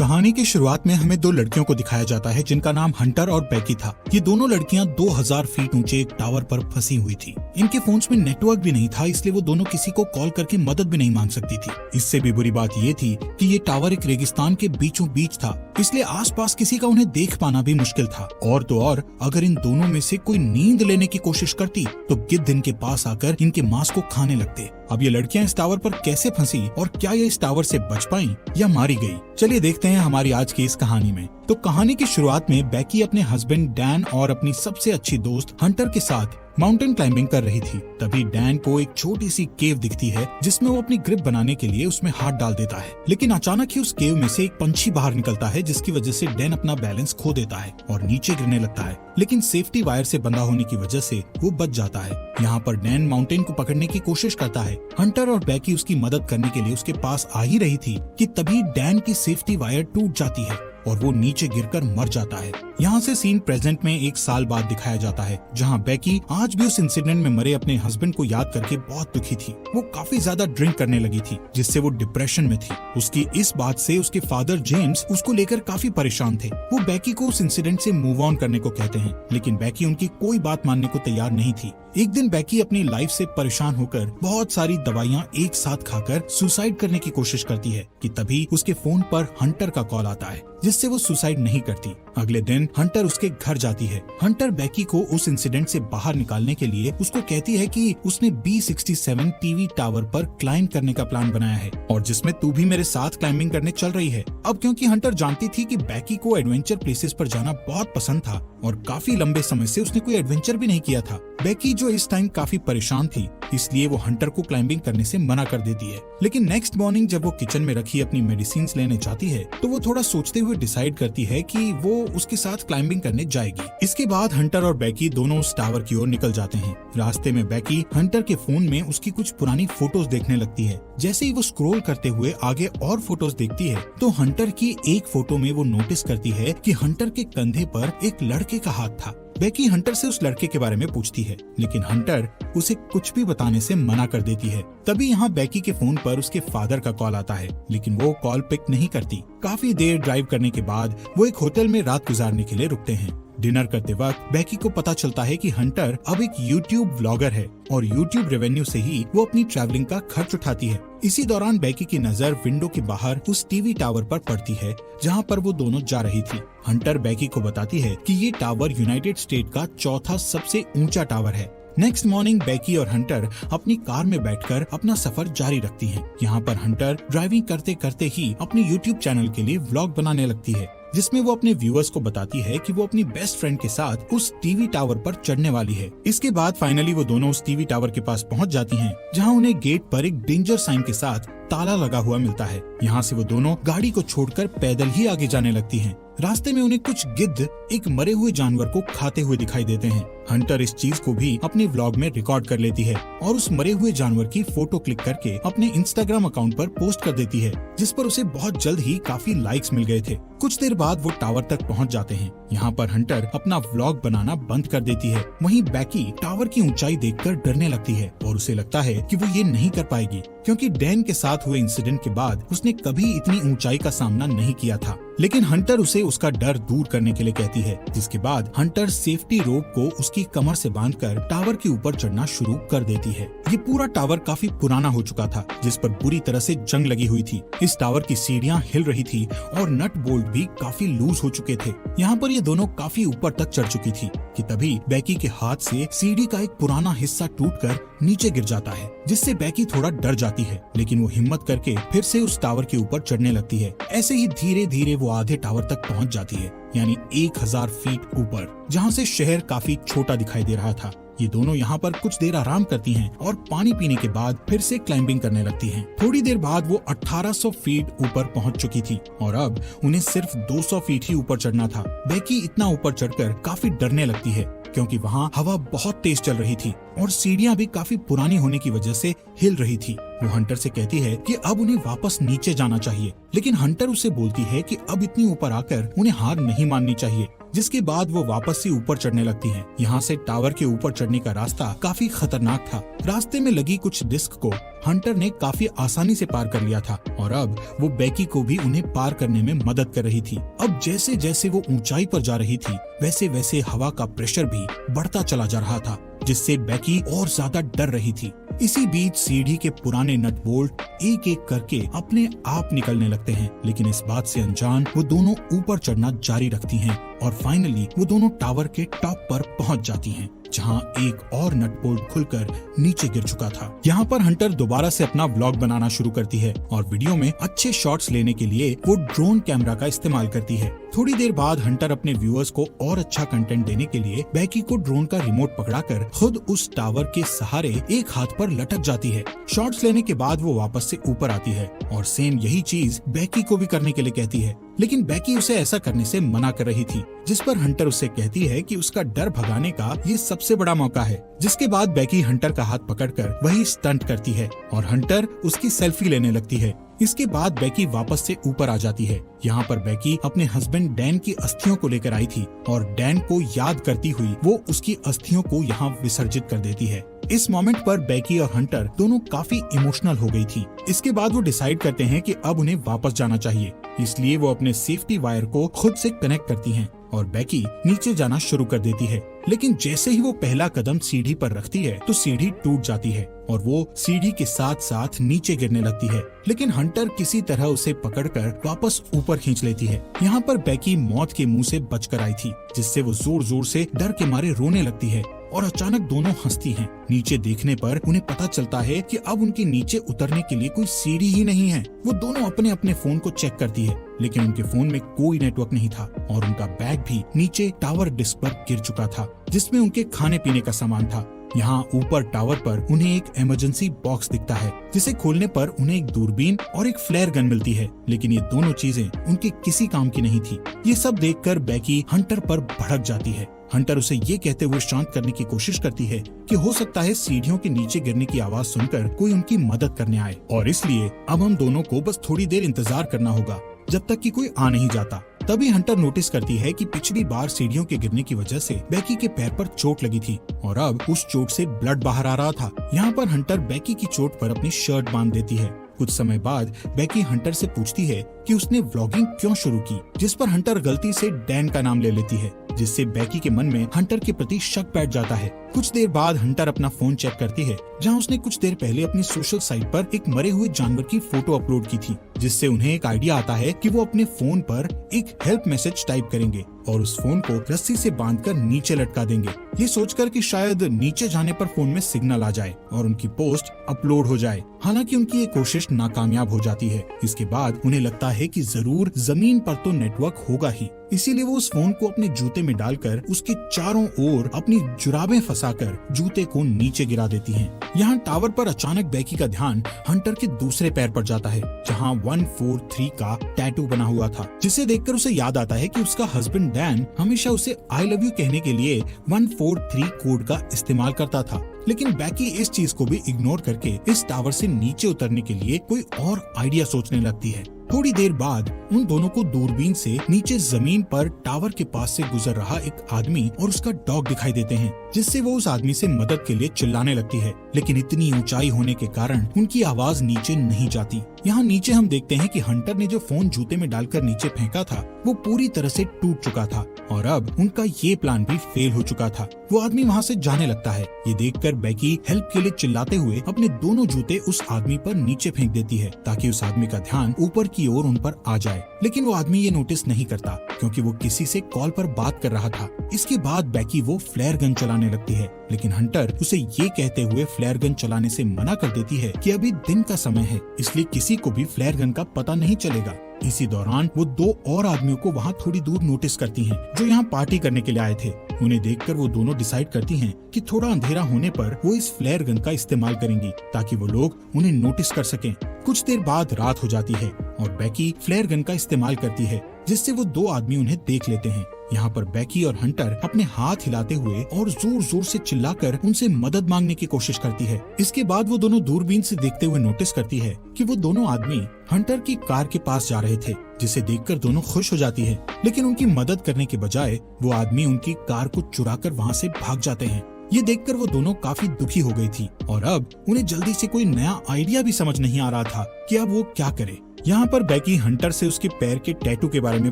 कहानी की शुरुआत में हमें दो लड़कियों को दिखाया जाता है जिनका नाम हंटर और बेकी था। ये दोनों लड़कियां 2000 फीट ऊंचे एक टावर पर फंसी हुई थी। इनके फोन्स में नेटवर्क भी नहीं था, इसलिए वो दोनों किसी को कॉल करके मदद भी नहीं मांग सकती थी। इससे भी बुरी बात ये थी कि ये टावर एक रेगिस्तान के बीचों बीच था, इसलिए आसपास किसी का उन्हें देख पाना भी मुश्किल था। और तो और अगर इन दोनों में से कोई नींद लेने की कोशिश करती तो गिद्ध इनके पास आकर इनके मांस को खाने लगते। अब ये लड़कियां इस टावर पर कैसे फंसी और क्या ये इस टावर से बच पाईं या मारी गई, चलिए देखते हैं हमारी आज की इस कहानी में। तो कहानी की शुरुआत में बेकी अपने हस्बैंड डैन और अपनी सबसे अच्छी दोस्त हंटर के साथ माउंटेन क्लाइंबिंग कर रही थी। तभी डैन को एक छोटी सी केव दिखती है जिसमें वो अपनी ग्रिप बनाने के लिए उसमें हाथ डाल देता है, लेकिन अचानक ही उस केव में से एक पंछी बाहर निकलता है जिसकी वजह से डैन अपना बैलेंस खो देता है और नीचे गिरने लगता है, लेकिन सेफ्टी वायर से बंधा होने की वजह से वो बच जाता है। यहाँ पर डैन माउंटेन को पकड़ने की कोशिश करता है। हंटर और बेकी उसकी मदद करने के लिए उसके पास आ ही रही थी कि तभी डैन की सेफ्टी वायर टूट जाती है और वो नीचे गिरकर मर जाता है। यहाँ से सीन प्रेजेंट में 1 साल बाद दिखाया जाता है, जहाँ बेकी आज भी उस इंसिडेंट में मरे अपने हस्बैंड को याद करके बहुत दुखी थी। वो काफी ज्यादा ड्रिंक करने लगी थी जिससे वो डिप्रेशन में थी। उसकी इस बात से उसके फादर जेम्स उसको लेकर काफी परेशान थे। वो बेकी को उस इंसिडेंट से मूव ऑन करने को कहते हैं, लेकिन बेकी उनकी कोई बात मानने को तैयार नहीं थी। एक दिन बेकी अपनी लाइफ से परेशान होकर बहुत सारी दवाइयाँ एक साथ खाकर सुसाइड करने की कोशिश करती है कि तभी उसके फोन पर हंटर का कॉल आता है, जिससे वो सुसाइड नहीं करती। अगले दिन हंटर उसके घर जाती है। हंटर बेकी को उस इंसिडेंट से बाहर निकालने के लिए उसको कहती है कि उसने B67 टीवी टावर पर क्लाइंब करने का प्लान बनाया है और जिसमें तू भी मेरे साथ क्लाइंबिंग करने चल रही है। अब क्योंकि हंटर जानती थी कि बेकी को एडवेंचर प्लेसेस पर जाना बहुत पसंद था और काफी लंबे समय से उसने कोई एडवेंचर भी नहीं किया था। बेकी जो इस टाइम काफी परेशान थी, इसलिए वो हंटर को क्लाइंबिंग करने से मना कर देती है। लेकिन नेक्स्ट मॉर्निंग जब वो किचन में रखी अपनी मेडिसिन लेने जाती है तो वो थोड़ा सोचते हुए डिसाइड करती है कि वो उसके साथ क्लाइंबिंग करने जाएगी। इसके बाद हंटर और बेकी दोनों उस टावर की ओर निकल जाते हैं। रास्ते में बेकी हंटर के फोन में उसकी कुछ पुरानी फोटोज देखने लगती है। जैसे ही वो स्क्रॉल करते हुए आगे और फोटोज देखती है तो हंटर की एक फोटो में वो नोटिस करती है कि हंटर के कंधे पर एक लड़के का हाथ था। बेकी हंटर से उस लड़के के बारे में पूछती है, लेकिन हंटर उसे कुछ भी बताने से मना कर देती है। तभी यहाँ बेकी के फोन पर उसके फादर का कॉल आता है, लेकिन वो कॉल पिक नहीं करती। काफी देर ड्राइव करने के बाद वो एक होटल में रात गुजारने के लिए रुकते हैं। डिनर करते वक्त बेकी को पता चलता है कि हंटर अब एक यूट्यूब व्लॉगर है और यूट्यूब रेवेन्यू से ही वो अपनी ट्रैवलिंग का खर्च उठाती है। इसी दौरान बेकी की नजर विंडो के बाहर उस टीवी टावर पर पड़ती है जहां पर वो दोनों जा रही थी। हंटर बेकी को बताती है कि ये टावर यूनाइटेड स्टेट का चौथा सबसे ऊंचा टावर है। नेक्स्ट मॉर्निंग बेकी और हंटर अपनी कार में बैठकर अपना सफर जारी रखती हैं। यहाँ पर हंटर ड्राइविंग करते करते ही अपने यूट्यूब चैनल के लिए व्लॉग बनाने लगती है, जिसमें वो अपने व्यूअर्स को बताती है कि वो अपनी बेस्ट फ्रेंड के साथ उस टीवी टावर पर चढ़ने वाली है। इसके बाद फाइनली वो दोनों उस टीवी टावर के पास पहुंच जाती हैं, जहां उन्हें गेट पर एक डेंजर साइन के साथ ताला लगा हुआ मिलता है। यहाँ से वो दोनों गाड़ी को छोड़कर पैदल ही आगे जाने लगती हैं। रास्ते में उन्हें कुछ गिद्ध एक मरे हुए जानवर को खाते हुए दिखाई देते हैं। हंटर इस चीज को भी अपने व्लॉग में रिकॉर्ड कर लेती है और उस मरे हुए जानवर की फोटो क्लिक करके अपने इंस्टाग्राम अकाउंट पर पोस्ट कर देती है, जिस पर उसे बहुत जल्द ही काफी लाइक्स मिल गए थे। कुछ देर बाद वो टावर तक पहुंच जाते हैं। यहाँ पर हंटर अपना व्लॉग बनाना बंद कर देती है। वहीं बेकी टावर की ऊंचाई देखकर डरने लगती है और उसे लगता है कि वो ये नहीं कर पाएगी, क्योंकि डैन के साथ हुए इंसिडेंट के बाद उसने कभी इतनी ऊंचाई का सामना नहीं किया था। लेकिन हंटर उसे उसका डर दूर करने के लिए कहती है, जिसके बाद हंटर सेफ्टी रोप को उसकी कमर से बांधकर टावर के ऊपर चढ़ना शुरू कर देती है। ये पूरा टावर काफी पुराना हो चुका था, जिस पर बुरी तरह से जंग लगी हुई थी। इस टावर की सीढ़ियाँ हिल रही थी और नट बोल्ट भी काफी लूज हो चुके थे। यहाँ पर ये दोनों काफी ऊपर तक चढ़ चुकी थी कि तभी बेकी के हाथ से सीढ़ी का एक पुराना हिस्सा टूटकर नीचे गिर जाता है, जिससे बेकी थोड़ा डर जाती है, लेकिन वो हिम्मत करके फिर से उस टावर के ऊपर चढ़ने लगती है। ऐसे ही धीरे धीरे वो आधे टावर तक पहुंच जाती है, यानी 1000 फीट ऊपर, जहां से शहर काफी छोटा दिखाई दे रहा था। ये दोनों यहाँ पर कुछ देर आराम करती हैं और पानी पीने के बाद फिर से क्लाइंबिंग करने लगती हैं। थोड़ी देर बाद वो 1800 फीट ऊपर पहुँच चुकी थी और अब उन्हें सिर्फ 200 फीट ही ऊपर चढ़ना था। बेकी इतना ऊपर चढ़कर काफी डरने लगती है, क्योंकि वहाँ हवा बहुत तेज चल रही थी और सीढ़ियाँ भी काफी पुरानी होने की वजह से हिल रही थी। वो हंटर से कहती है कि अब उन्हें वापस नीचे जाना चाहिए, लेकिन हंटर उसे बोलती है कि अब इतनी ऊपर आकर उन्हें हार नहीं माननी चाहिए। जिसके बाद वो वापस से ऊपर चढ़ने लगती हैं। यहाँ से टावर के ऊपर चढ़ने का रास्ता काफी खतरनाक था। रास्ते में लगी कुछ डिस्क को हंटर ने काफी आसानी से पार कर लिया था और अब वो बेकी को भी उन्हें पार करने में मदद कर रही थी। अब जैसे जैसे वो ऊंचाई पर जा रही थी वैसे वैसे हवा का प्रेशर भी बढ़ता चला जा रहा था, जिससे बेकी और ज्यादा डर रही थी। इसी बीच सीढ़ी के पुराने नट बोल्ट एक एक करके अपने आप निकलने लगते हैं, लेकिन इस बात से अनजान वो दोनों ऊपर चढ़ना जारी रखती हैं और फाइनली वो दोनों टावर के टॉप पर पहुंच जाती हैं, जहां एक और नट बोल्ट खुलकर नीचे गिर चुका था। यहाँ पर हंटर दोबारा से अपना व्लॉग बनाना शुरू करती है और वीडियो में अच्छे शॉट्स लेने के लिए वो ड्रोन कैमरा का इस्तेमाल करती है। थोड़ी देर बाद हंटर अपने व्यूअर्स को और अच्छा कंटेंट देने के लिए बेकी को ड्रोन का रिमोट पकड़ाकर खुद उस टावर के सहारे एक हाथ पर लटक जाती है। शॉट्स लेने के बाद वो वापस से ऊपर आती है और सेम यही चीज बेकी को भी करने के लिए कहती है, लेकिन बेकी उसे ऐसा करने से मना कर रही थी, जिस पर हंटर उससे कहती है कि उसका डर भगाने का ये सबसे बड़ा मौका है। जिसके बाद बेकी हंटर का हाथ पकड़कर वही स्टंट करती है और हंटर उसकी सेल्फी लेने लगती है। इसके बाद बेकी वापस से ऊपर आ जाती है। यहाँ पर बेकी अपने हस्बैंड डैन की अस्थियों को लेकर आई थी और डैन को याद करती हुई वो उसकी अस्थियों को यहाँ विसर्जित कर देती है। इस मोमेंट पर बेकी और हंटर दोनों काफी इमोशनल हो गई थी। इसके बाद वो डिसाइड करते हैं कि अब उन्हें वापस जाना चाहिए, इसलिए वो अपने सेफ्टी वायर को खुद से कनेक्ट करती हैं और बेकी नीचे जाना शुरू कर देती है। लेकिन जैसे ही वो पहला कदम सीढ़ी पर रखती है तो सीढ़ी टूट जाती है और वो सीढ़ी के साथ साथ नीचे गिरने लगती है, लेकिन हंटर किसी तरह उसे पकड़कर वापस ऊपर खींच लेती है। यहाँ पर बेकी मौत के मुंह से बचकर आई थी, जिससे वो जोर जोर से डर के मारे रोने लगती है और अचानक दोनों हंसती हैं। नीचे देखने पर उन्हें पता चलता है कि अब उनके नीचे उतरने के लिए कोई सीढ़ी ही नहीं है। वो दोनों अपने अपने फोन को चेक करती है, लेकिन उनके फोन में कोई नेटवर्क नहीं था और उनका बैग भी नीचे टावर डिस्क पर गिर चुका था, जिसमें उनके खाने पीने का सामान था। यहाँ ऊपर टावर पर उन्हें एक इमरजेंसी बॉक्स दिखता है, जिसे खोलने पर उन्हें एक दूरबीन और एक फ्लेयर गन मिलती है, लेकिन ये दोनों चीजें उनके किसी काम की नहीं थी। ये सब देखकर बेकी हंटर पर भड़क जाती है। हंटर उसे ये कहते हुए शांत करने की कोशिश करती है कि हो सकता है सीढ़ियों के नीचे गिरने की आवाज सुनकर कोई उनकी मदद करने आए और इसलिए अब हम दोनों को बस थोड़ी देर इंतजार करना होगा जब तक कि कोई आ नहीं जाता। तभी हंटर नोटिस करती है कि पिछली बार सीढ़ियों के गिरने की वजह से बेकी के पैर पर चोट लगी थी और अब उस चोट से ब्लड बाहर आ रहा था। यहाँ पर हंटर बेकी की चोट पर अपनी शर्ट बांध देती है। कुछ समय बाद बेकी हंटर से पूछती है कि उसने व्लॉगिंग क्यों शुरू की, जिस पर हंटर गलती से डैन का नाम ले लेती है, जिससे बेकी के मन में हंटर के प्रति शक बैठ जाता है। कुछ देर बाद हंटर अपना फोन चेक करती है, जहां उसने कुछ देर पहले अपनी सोशल साइट पर एक मरे हुए जानवर की फोटो अपलोड की थी, जिससे उन्हें एक आइडिया आता है कि वो अपने फोन पर एक हेल्प मैसेज टाइप करेंगे और उस फोन को रस्सी से बांधकर नीचे लटका देंगे, ये सोचकर कि शायद नीचे जाने पर फोन में सिग्नल आ जाए और उनकी पोस्ट अपलोड हो जाए। हालांकि उनकी ये कोशिश नाकामयाब हो जाती है। इसके बाद उन्हें लगता है कि जरूर जमीन पर तो नेटवर्क होगा ही, इसीलिए वो उस फोन को अपने जूते में डालकर उसके चारों ओर अपनी जुराबें फंसाकर जूते को नीचे गिरा देती हैं। यहाँ टावर पर अचानक बेकी का ध्यान हंटर के दूसरे पैर पर जाता है, जहाँ 143 का टैटू बना हुआ था, जिसे देखकर उसे याद आता है कि उसका हस्बैंड डैन हमेशा उसे आई लव यू कहने के लिए 143 कोड का इस्तेमाल करता था। लेकिन बेकी इस चीज को भी इग्नोर करके इस टावर से नीचे उतरने के लिए कोई और आइडिया सोचने लगती है। थोड़ी देर बाद उन दोनों को दूरबीन से नीचे जमीन पर टावर के पास से गुजर रहा एक आदमी और उसका डॉग दिखाई देते हैं, जिससे वो उस आदमी से मदद के लिए चिल्लाने लगती है, लेकिन इतनी ऊंचाई होने के कारण उनकी आवाज नीचे नहीं जाती। यहाँ नीचे हम देखते हैं कि हंटर ने जो फोन जूते में डालकर नीचे फेंका था वो पूरी तरह से टूट चुका था और अब उनका ये प्लान भी फेल हो चुका था। वो आदमी वहाँ से जाने लगता है। ये देखकर बेकी हेल्प के लिए चिल्लाते हुए अपने दोनों जूते उस आदमी पर नीचे फेंक देती है, ताकि उस आदमी का ध्यान ऊपर की ओर उन पर आ जाए। लेकिन वो आदमी ये नोटिस नहीं करता, क्योंकि वो किसी से कॉल पर बात कर रहा था। इसके बाद बेकी वो फ्लेयर गन चलाने लगती है, लेकिन हंटर उसे ये कहते हुए फ्लेयर गन चलाने से मना कर देती है कि अभी दिन का समय है, इसलिए किसी को भी फ्लेयर गन का पता नहीं चलेगा। इसी दौरान वो दो और आदमियों को वहाँ थोड़ी दूर नोटिस करती हैं, जो यहाँ पार्टी करने के लिए आए थे। उन्हें देखकर वो दोनों डिसाइड करती हैं कि थोड़ा अंधेरा होने पर वो इस फ्लेयर गन का इस्तेमाल करेंगी, ताकि वो लोग उन्हें नोटिस कर सकें। कुछ देर बाद रात हो जाती है और बेकी फ्लेयर गन का इस्तेमाल करती है, जिससे वो दो आदमी उन्हें देख लेते हैं। यहाँ पर बेकी और हंटर अपने हाथ हिलाते हुए और जोर जोर से चिल्लाकर उनसे मदद मांगने की कोशिश करती है। इसके बाद वो दोनों दूरबीन से देखते हुए नोटिस करती है कि वो दोनों आदमी हंटर की कार के पास जा रहे थे, जिसे देखकर दोनों खुश हो जाती है। लेकिन उनकी मदद करने के बजाय वो आदमी उनकी कार को चुराकर वहाँ से भाग जाते हैं। ये देखकर वो दोनों काफी दुखी हो गई थी और अब उन्हें जल्दी से कोई नया आइडिया भी समझ नहीं आ रहा था कि अब वो क्या करे। यहाँ पर बेकी हंटर से उसके पैर के टैटू के बारे में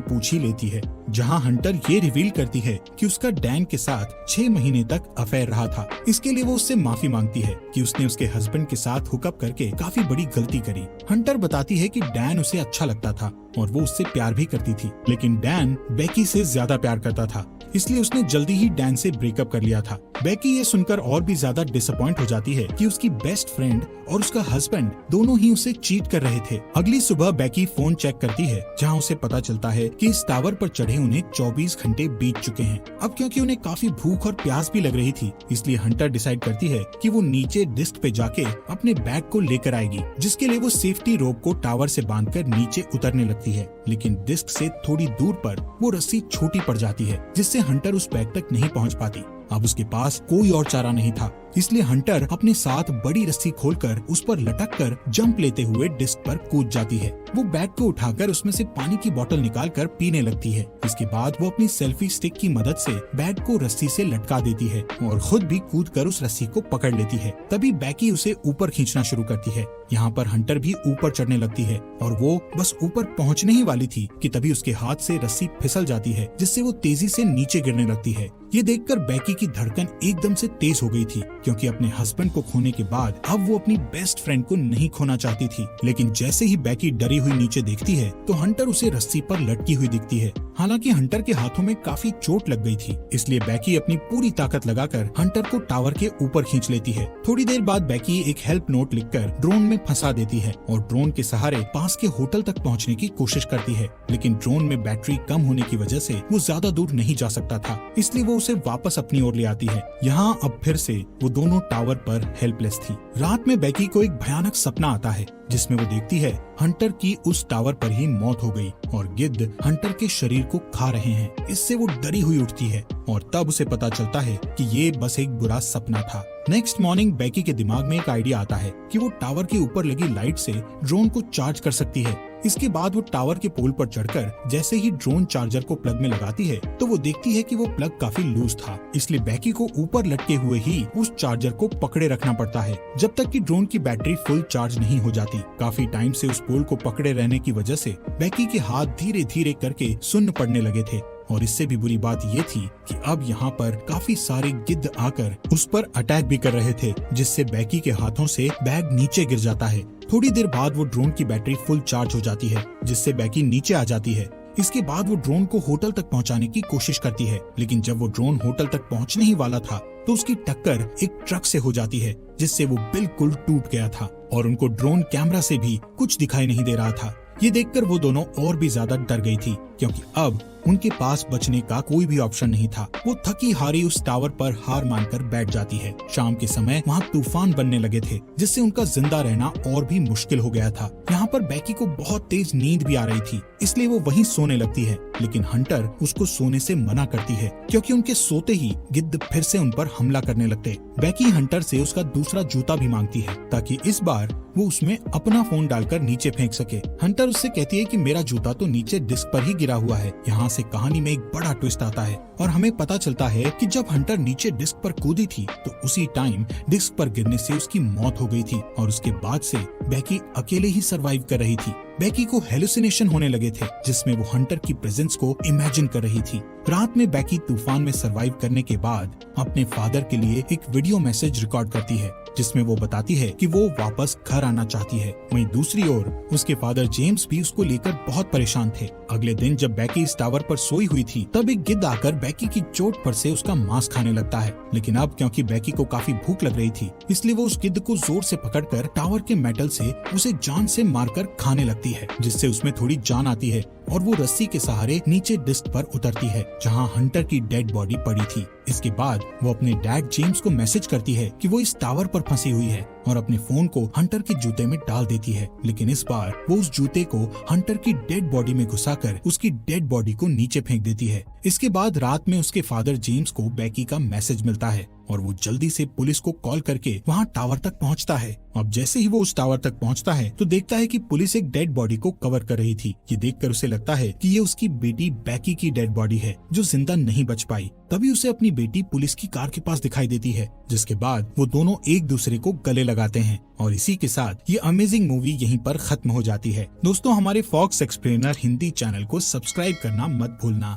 पूछ ही लेती है, जहाँ हंटर ये रिवील करती है कि उसका डैन के साथ 6 महीने तक अफेयर रहा था। इसके लिए वो उससे माफी मांगती है कि उसने उसके हस्बैंड के साथ हुकअप करके काफी बड़ी गलती करी। हंटर बताती है कि डैन उसे अच्छा लगता था और वो उससे प्यार भी करती थी, लेकिन डैन बेकी से ज्यादा प्यार करता था, इसलिए उसने जल्दी ही डैन से ब्रेकअप कर लिया था। बेकी ये सुनकर और भी ज्यादा डिसअपॉइंट हो जाती है कि उसकी बेस्ट फ्रेंड और उसका हस्बैंड दोनों ही उसे चीट कर रहे थे। अगली सुबह बेकी फोन चेक करती है, जहां उसे पता चलता है कि इस टावर पर चढ़े उन्हें 24 घंटे बीत चुके हैं। अब क्योंकि उन्हें काफी भूख और प्यास भी लग रही थी, इसलिए हंटर डिसाइड करती है कि वो नीचे डिस्क पे जाके अपने बैग को लेकर आएगी, जिसके लिए वो सेफ्टी रोप को टावर से बांधकर नीचे उतरने लगती है। लेकिन डिस्क से थोड़ी दूर पर वो रस्सी छोटी पड़ जाती है, जिससे हंटर उस बैग तक नहीं पहुंच पाती। अब उसके पास कोई और चारा नहीं था, इसलिए हंटर अपने साथ बड़ी रस्सी खोलकर उस पर लटककर जंप लेते हुए डिस्क पर कूद जाती है। वो बैग को उठाकर उसमें से पानी की बोतल निकालकर पीने लगती है। इसके बाद वो अपनी सेल्फी स्टिक की मदद से बैग को रस्सी से लटका देती है और खुद भी कूदकर उस रस्सी को पकड़ लेती है। तभी बेकी उसे ऊपर खींचना शुरू करती है। यहाँ पर हंटर भी ऊपर चढ़ने लगती है और वो बस ऊपर पहुँचने ही वाली थी कि तभी उसके हाथ से रस्सी फिसल जाती है, जिससे वो तेजी से नीचे गिरने लगती है। ये देखकर बेकी की धड़कन एकदम से तेज हो गई थी, क्योंकि अपने हस्बैंड को खोने के बाद अब वो अपनी बेस्ट फ्रेंड को नहीं खोना चाहती थी। लेकिन जैसे ही बेकी डरी हुई नीचे देखती है तो हंटर उसे रस्सी पर लटकी हुई दिखती है। हालांकि हंटर के हाथों में काफी चोट लग गई थी, इसलिए बेकी अपनी पूरी ताकत लगाकर हंटर को टावर के ऊपर खींच लेती है। थोड़ी देर बाद बेकी एक हेल्प नोट लिखकर ड्रोन में फंसा देती है और ड्रोन के सहारे पास के होटल तक पहुंचने की कोशिश करती है। लेकिन ड्रोन में बैटरी कम होने की वजह से वो ज्यादा दूर नहीं जा सकता था, इसलिए वो उसे वापस अपनी ओर ले आती है। यहाँ अब फिर से वो दोनों टावर पर हेल्पलेस थी। रात में बेकी को एक भयानक सपना आता है, जिसमें वो देखती है हंटर की उस टावर पर ही मौत हो गई और गिद्ध हंटर के शरीर को खा रहे हैं। इससे वो डरी हुई उठती है और तब उसे पता चलता है कि ये बस एक बुरा सपना था। नेक्स्ट मॉर्निंग बेकी के दिमाग में एक आइडिया आता है कि वो टावर के ऊपर लगी लाइट से ड्रोन को चार्ज कर सकती है। इसके बाद वो टावर के पोल पर चढ़कर जैसे ही ड्रोन चार्जर को प्लग में लगाती है तो वो देखती है कि वो प्लग काफी लूज था, इसलिए बेकी को ऊपर लटके हुए ही उस चार्जर को पकड़े रखना पड़ता है जब तक कि ड्रोन की बैटरी फुल चार्ज नहीं हो जाती। काफी टाइम से उस पोल को पकड़े रहने की वजह से बेकी के हाथ धीरे धीरे करके सुन्न पड़ने लगे थे और इससे भी बुरी बात ये थी कि अब यहाँ पर काफी सारे गिद्ध आकर उस पर अटैक भी कर रहे थे, जिससे बेकी के हाथों से बैग नीचे गिर जाता है। थोड़ी देर बाद वो ड्रोन की बैटरी फुल चार्ज हो जाती है, जिससे बेकी नीचे आ जाती है। इसके बाद वो ड्रोन को होटल तक पहुँचाने की कोशिश करती है, लेकिन जब वो ड्रोन होटल तक पहुँचने ही वाला था तो उसकी टक्कर एक ट्रक से हो जाती है, जिससे वो बिल्कुल टूट गया था और उनको ड्रोन कैमरा से भी कुछ दिखाई नहीं दे रहा था। ये देखकर वो दोनों और भी ज्यादा डर गई थी, क्योंकि अब उनके पास बचने का कोई भी ऑप्शन नहीं था। वो थकी हारी उस टावर पर हार मानकर बैठ जाती है। शाम के समय वहाँ तूफान बनने लगे थे, जिससे उनका जिंदा रहना और भी मुश्किल हो गया था। यहाँ पर बेकी को बहुत तेज नींद भी आ रही थी, इसलिए वो वहीं सोने लगती है, लेकिन हंटर उसको सोने से मना करती है, क्योंकि उनके सोते ही गिद्ध फिर से उन पर हमला करने लगते। बेकी हंटर से उसका दूसरा जूता भी मांगती है, ताकि इस बार वो उसमें अपना फोन डालकर नीचे फेंक सके। हंटर उससे कहती है कि मेरा जूता तो नीचे डिस्क पर ही गिरा हुआ है। यहाँ से कहानी में एक बड़ा ट्विस्ट आता है और हमें पता चलता है कि जब हंटर नीचे डिस्क पर कूदी थी तो उसी टाइम डिस्क पर गिरने से उसकी मौत हो गई थी और उसके बाद से बेकी अकेले ही सरवाइव कर रही थी। बेकी को हेलुसिनेशन होने लगे थे, जिसमें वो हंटर की प्रेजेंस को इमेजिन कर रही थी। रात में बेकी तूफान में सरवाइव करने के बाद अपने फादर के लिए एक वीडियो मैसेज रिकॉर्ड करती है, जिसमें वो बताती है कि वो वापस घर आना चाहती है। वहीं दूसरी ओर उसके फादर जेम्स भी उसको लेकर बहुत परेशान थे। अगले दिन जब बेकी इस टावर पर सोई हुई थी, तब एक गिद्ध आकर बेकी की चोट पर से उसका मांस खाने लगता है। लेकिन अब क्योंकि बेकी को काफी भूख लग रही थी, इसलिए वो उस गिद्ध को जोर से पकड़कर टावर के मेटल से उसे जान से मारकर खाने लगती है, जिससे उसमें थोड़ी जान आती है और वो रस्सी के सहारे नीचे डिस्क पर उतरती है, जहां हंटर की डेड बॉडी पड़ी थी। इसके बाद वो अपने डैड जेम्स को मैसेज करती है कि वो इस टावर पर फंसी हुई है और अपने फोन को हंटर के जूते में डाल देती है, लेकिन इस बार वो उस जूते को हंटर की डेड बॉडी में घुसाकर उसकी डेड बॉडी को नीचे फेंक देती है। इसके बाद रात में उसके फादर जेम्स को बेकी का मैसेज मिलता है और वो जल्दी से पुलिस को कॉल करके वहाँ टावर तक पहुँचता है। अब जैसे ही वो उस टावर तक पहुँचता है तो देखता है कि पुलिस एक डेड बॉडी को कवर कर रही थी। ये देखकर उसे लगता है कि ये उसकी बेटी बेकी की डेड बॉडी है जो जिंदा नहीं बच पाई। तभी उसे अपनी बेटी पुलिस की कार के पास दिखाई देती है, जिसके बाद वो दोनों एक दूसरे को गले लगाते हैं और इसी के साथ ये अमेजिंग मूवी यहीं पर खत्म हो जाती है। दोस्तों, हमारे फॉक्स एक्सप्लेनर हिंदी चैनल को सब्सक्राइब करना मत भूलना।